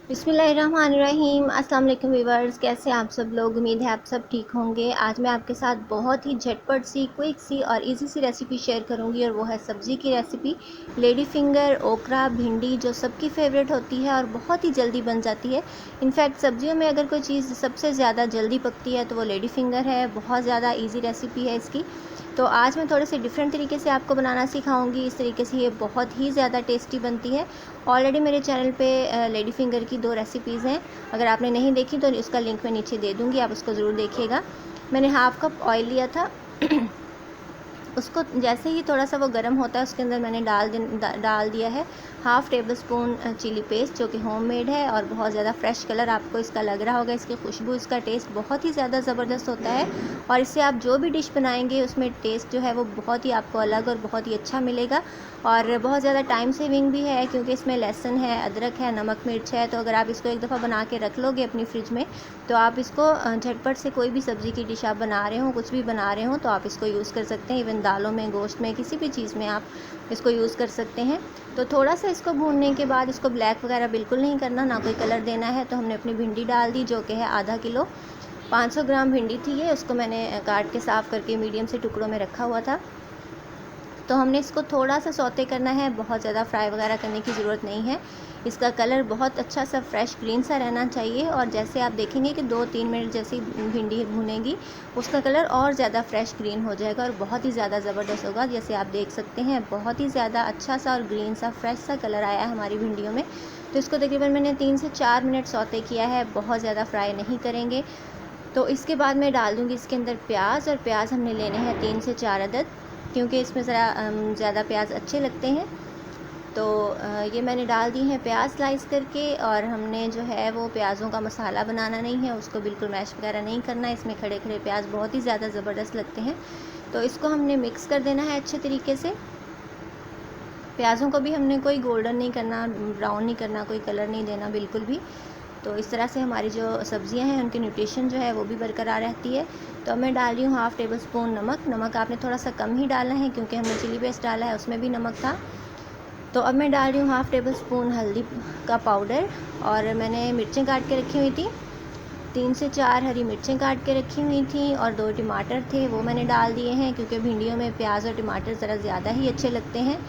बिस्मिल्लाहिर्रहमानिर्रहीम। अस्सलाम वालेकुम व्यूअर्स, कैसे आप सब लोग। उम्मीद है आप सब ठीक होंगे। आज मैं आपके साथ बहुत ही झटपट सी, क्विक सी और इजी सी रेसिपी शेयर करूंगी और वो है सब्ज़ी की रेसिपी। लेडी फिंगर, ओकरा, भिंडी जो सबकी फेवरेट होती है और बहुत ही जल्दी बन जाती है। इनफैक्ट सब्जियों में अगर कोई चीज़ सबसे ज़्यादा जल्दी पकती है तो वो लेडी फिंगर है। बहुत ज़्यादा ईजी रेसिपी है इसकी। तो आज मैं थोड़े से डिफरेंट तरीके से आपको बनाना सिखाऊंगी। इस तरीके से ये बहुत ही ज़्यादा टेस्टी बनती है। ऑलरेडी मेरे चैनल पे लेडी फिंगर की 2 रेसिपीज़ हैं। अगर आपने नहीं देखी तो उसका लिंक मैं नीचे दे दूँगी, आप उसको ज़रूर देखिएगा। मैंने हाफ़ कप ऑयल लिया था। उसको जैसे ही थोड़ा सा वो गर्म होता है उसके अंदर मैंने डाल दिया है half tablespoon chilli paste, जो कि होममेड है और बहुत ज़्यादा फ्रेश कलर आपको इसका लग रहा होगा। इसकी खुशबू, इसका टेस्ट बहुत ही ज़्यादा ज़बरदस्त होता है और इससे आप जो भी डिश बनाएंगे उसमें टेस्ट जो है वो बहुत ही आपको अलग और बहुत ही अच्छा मिलेगा। और बहुत ज़्यादा टाइम सेविंग भी है क्योंकि इसमें लहसुन है, अदरक है, नमक मिर्च है। तो अगर आप इसको एक दफ़ा बना के रख लोगे अपनी फ्रिज में तो आप इसको झटपट से कोई भी सब्ज़ी की डिश आप बना रहे हो, कुछ भी बना रहे हो तो आप इसको यूज़ कर सकते हैं। इवन दालों में, गोश्त में, किसी भी चीज़ में आप इसको यूज़ कर सकते हैं। तो थोड़ा सा इसको भूनने के बाद इसको ब्लैक वगैरह बिल्कुल नहीं करना, ना कोई कलर देना है। तो हमने अपनी भिंडी डाल दी, जो कि है आधा किलो। 500 ग्राम भिंडी थी ये, उसको मैंने काट के साफ़ करके मीडियम से टुकड़ों में रखा हुआ था। तो हमने इसको थोड़ा सा सौते करना है, बहुत ज़्यादा फ्राई वगैरह करने की ज़रूरत नहीं है। इसका कलर बहुत अच्छा सा फ्रेश ग्रीन सा रहना चाहिए और जैसे आप देखेंगे कि 2-3 मिनट जैसी भिंडी भुनेगी उसका कलर और ज़्यादा फ्रेश ग्रीन हो जाएगा और बहुत ही ज़्यादा ज़बरदस्त होगा। जैसे आप देख सकते हैं बहुत ही ज़्यादा अच्छा सा और ग्रीन सा फ्रेश सा कलर आया है हमारी भिंडियों में। तो इसको तकरीबन मैंने 3 से 4 मिनट सौते किया है, बहुत ज़्यादा फ्राई नहीं करेंगे। तो इसके बाद मैं डाल दूँगी इसके अंदर प्याज, और प्याज हमने लेने हैं 3 से 4 अदद, क्योंकि इसमें ज़रा ज़्यादा प्याज अच्छे लगते हैं। तो ये मैंने डाल दी हैं प्याज स्लाइस करके। और हमने जो है वो प्याज़ों का मसाला बनाना नहीं है, उसको बिल्कुल मैश वगैरह नहीं करना है। इसमें खड़े खड़े प्याज बहुत ही ज़्यादा ज़बरदस्त लगते हैं। तो इसको हमने मिक्स कर देना है अच्छे तरीके से। प्याज़ों को भी हमने कोई गोल्डन नहीं करना, ब्राउन नहीं करना, कोई कलर नहीं देना बिल्कुल भी। तो इस तरह से हमारी जो सब्ज़ियां हैं उनकी न्यूट्रिशन जो है वो भी बरकरार रहती है। तो अब मैं डाल रही हूँ हाफ़ टेबल स्पून नमक। नमक आपने थोड़ा सा कम ही डालना है क्योंकि हमने चिली पेस्ट डाला है, उसमें भी नमक था। तो अब मैं डाल रही हूँ हाफ़ टेबल स्पून हल्दी का पाउडर। और मैंने मिर्चें काट के रखी हुई थी, 3 से 4 हरी मिर्चें काट के रखी हुई थी और 2 टमाटर थे, वो मैंने डाल दिए हैं क्योंकि भिंडियों में प्याज और टमाटर ज़रा ज़्यादा ही अच्छे लगते हैं।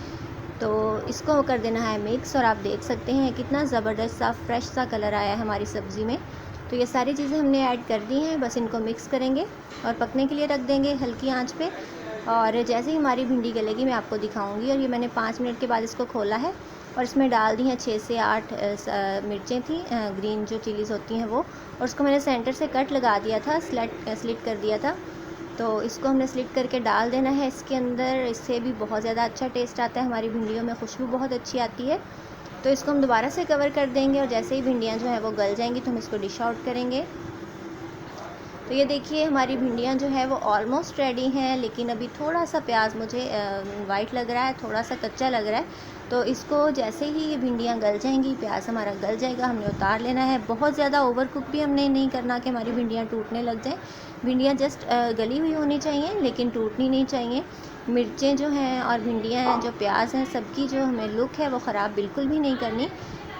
तो इसको कर देना है मिक्स और आप देख सकते हैं कितना ज़बरदस्त सा फ्रेश सा कलर आया है हमारी सब्ज़ी में। तो ये सारी चीज़ें हमने ऐड कर दी हैं, बस इनको मिक्स करेंगे और पकने के लिए रख देंगे हल्की आंच पे। और जैसे ही हमारी भिंडी गलेगी मैं आपको दिखाऊंगी। और ये मैंने 5 मिनट के बाद इसको खोला है और इसमें डाल दी हैं 6 से 8 मिर्चें थी, ग्रीन जो चिलीज़ होती हैं वो। और उसको मैंने सेंटर से कट लगा दिया था, स्लिट कर दिया था। तो इसको हमने स्लिट करके डाल देना है इसके अंदर। इससे भी बहुत ज़्यादा अच्छा टेस्ट आता है, हमारी भिंडियों में खुशबू बहुत अच्छी आती है। तो इसको हम दोबारा से कवर कर देंगे और जैसे ही भिंडियाँ जो है वो गल जाएंगी तो हम इसको डिश आउट करेंगे। तो ये देखिए हमारी भिंडियाँ जो है वो ऑलमोस्ट रेडी हैं, लेकिन अभी थोड़ा सा प्याज मुझे वाइट लग रहा है, थोड़ा सा कच्चा लग रहा है। तो इसको जैसे ही ये भिंडियाँ गल जाएंगी, प्याज हमारा गल जाएगा, हमने उतार लेना है। बहुत ज़्यादा ओवर कुक भी हमने नहीं करना कि हमारी भिंडियाँ टूटने लग जाएं। भिंडियाँ जस्ट गली हुई होनी चाहिए लेकिन टूटनी नहीं चाहिए। मिर्चें जो हैं और भिंडियाँ हैं, जो प्याज हैं, सबकी जो हमें लुक है वो ख़राब बिल्कुल भी नहीं करनी।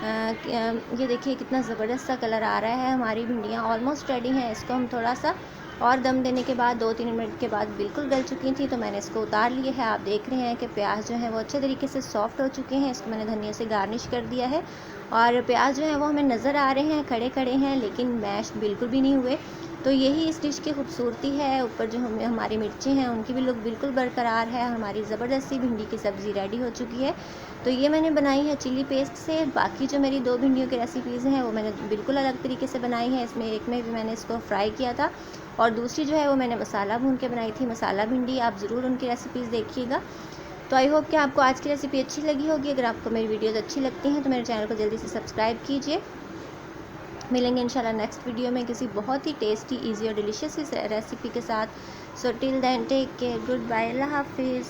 ये देखिए कितना ज़बरदस्त सा कलर आ रहा है। हमारी भिंडियाँ ऑलमोस्ट रेडी हैं। इसको हम थोड़ा सा और दम देने के बाद 2-3 मिनट के बाद बिल्कुल गल चुकी थी, तो मैंने इसको उतार लिया है। आप देख रहे हैं कि प्याज जो है वो अच्छे तरीके से सॉफ्ट हो चुके हैं। इसको मैंने धनिया से गार्निश कर दिया है और प्याज जो है वो हमें नज़र आ रहे हैं, खड़े खड़े हैं, लेकिन मैश बिल्कुल भी नहीं हुए। तो यही इस डिश की खूबसूरती है। ऊपर जो हमारी मिर्चें हैं उनकी भी लुक बिल्कुल बरकरार है। हमारी ज़बरदस्त सी भिंडी की सब्ज़ी रेडी हो चुकी है। तो ये मैंने बनाई है चिली पेस्ट से। बाकी जो मेरी 2 भिंडियों की रेसिपीज़ हैं वो मैंने बिल्कुल अलग तरीके से बनाई है। इसमें एक में भी मैंने इसको फ्राई किया था और दूसरी जो है वो मैंने मसाला भून के बनाई थी, मसाला भिंडी। आप ज़रूर उनकी रेसिपीज़ देखिएगा। तो आई होप कि आपको आज की रेसिपी अच्छी लगी होगी। अगर आपको मेरी वीडियोज़ अच्छी लगती हैं तो मेरे चैनल को जल्दी से सब्सक्राइब कीजिए। मिलेंगे इंशाल्लाह नेक्स्ट वीडियो में किसी बहुत ही टेस्टी, इजी और डिलीशियस रेसिपी के साथ। So till then take care, good bye, अल्लाह हाफिज़।